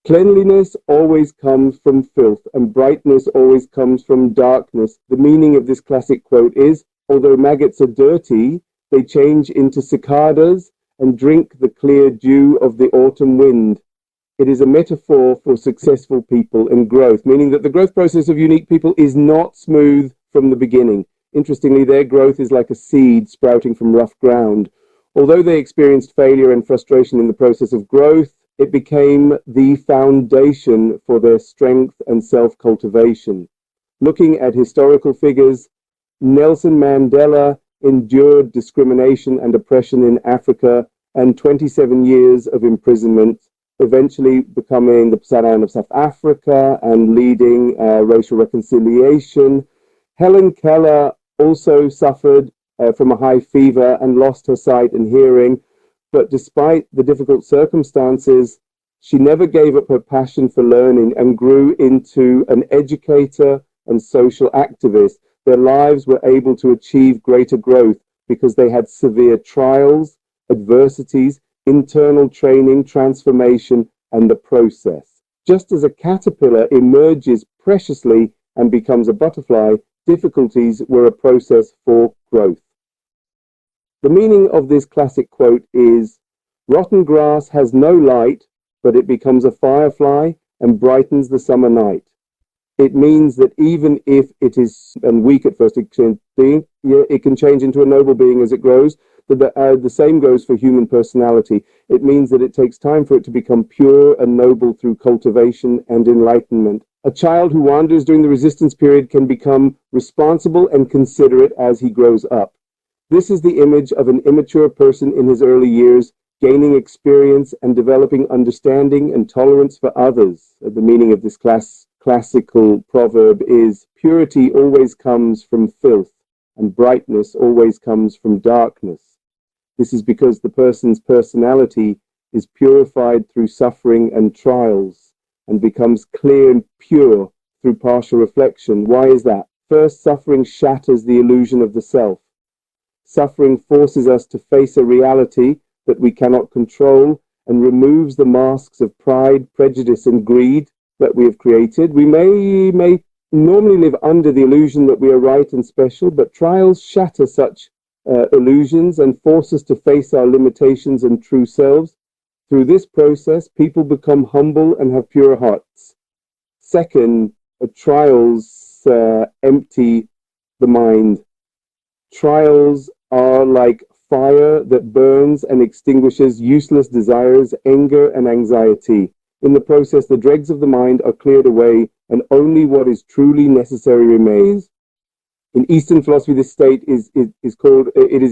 Cleanliness always comes from filth, and brightness always comes from darkness. The meaning of this classic quote is, although maggots are dirty, they change into cicadas and drink the clear dew of the autumn wind. It is a metaphor for successful people and growth, meaning that the growth process of unique people is not smooth from the beginning. Interestingly, their growth is like a seed sprouting from rough ground. Although they experienced failure and frustration in the process of growth, it became the foundation for their strength and self-cultivation. Looking at historical figures, Nelson Mandela endured discrimination and oppression in Africa and 27 years of imprisonment, eventually becoming the President of South Africa and leading racial reconciliation. Helen Keller also suffered from a high fever and lost her sight and hearing. But despite the difficult circumstances, she never gave up her passion for learning and grew into an educator and social activist. Their lives were able to achieve greater growth because they had severe trials, adversities, internal training, transformation, and the process. Just as a caterpillar emerges preciously and becomes a butterfly, difficulties were a process for growth. The meaning of this classic quote is, rotten grass has no light, but it becomes a firefly and brightens the summer night. It means that even if it is weak at first, it can change into a noble being as it grows. The same goes for human personality. It means that it takes time for it to become pure and noble through cultivation and enlightenment. A child who wanders during the resistance period can become responsible and considerate as he grows up. This is the image of an immature person in his early years, gaining experience and developing understanding and tolerance for others. The meaning of this classical proverb is, purity always comes from filth, and brightness always comes from darkness. This is because the person's personality is purified through suffering and trials, and becomes clear and pure through partial reflection. Why is that? First, suffering shatters the illusion of the self. Suffering forces us to face a reality that we cannot control and removes the masks of pride, prejudice, and greed that we have created. We may normally live under the illusion that we are right and special, but trials shatter such illusions and force us to face our limitations and true selves. Through this process, people become humble and have pure hearts. Second, trials empty the mind. Trials are like fire that burns and extinguishes useless desires, anger, and anxiety. In the process, the dregs of the mind are cleared away, and only what is truly necessary remains. In Eastern philosophy, this state is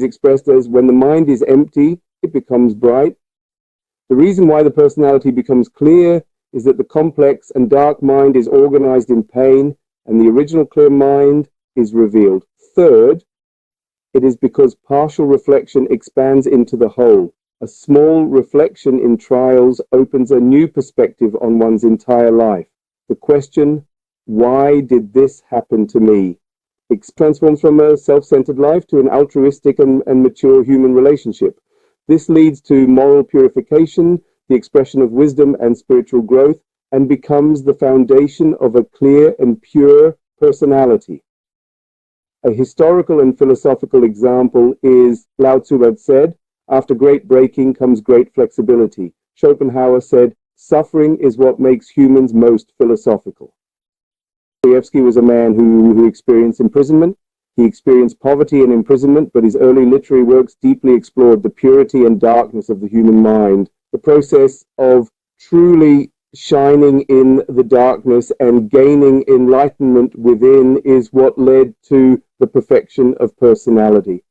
expressed as, when the mind is empty, it becomes bright. The reason why the personality becomes clear is that the complex and dark mind is organized in pain, and the original clear mind is revealed. Third, it is because partial reflection expands into the whole. A small reflection in trials opens a new perspective on one's entire life. The question, why did this happen to me? It transforms from a self-centered life to an altruistic and mature human relationship. This leads to moral purification, the expression of wisdom and spiritual growth, and becomes the foundation of a clear and pure personality. A historical and philosophical example is Lao Tzu had said, after great breaking comes great flexibility. Schopenhauer said, suffering is what makes humans most philosophical. Dostoevsky was a man who experienced imprisonment. He experienced poverty and imprisonment, but his early literary works deeply explored the purity and darkness of the human mind. The process of truly shining in the darkness and gaining enlightenment within is what led to the perfection of personality.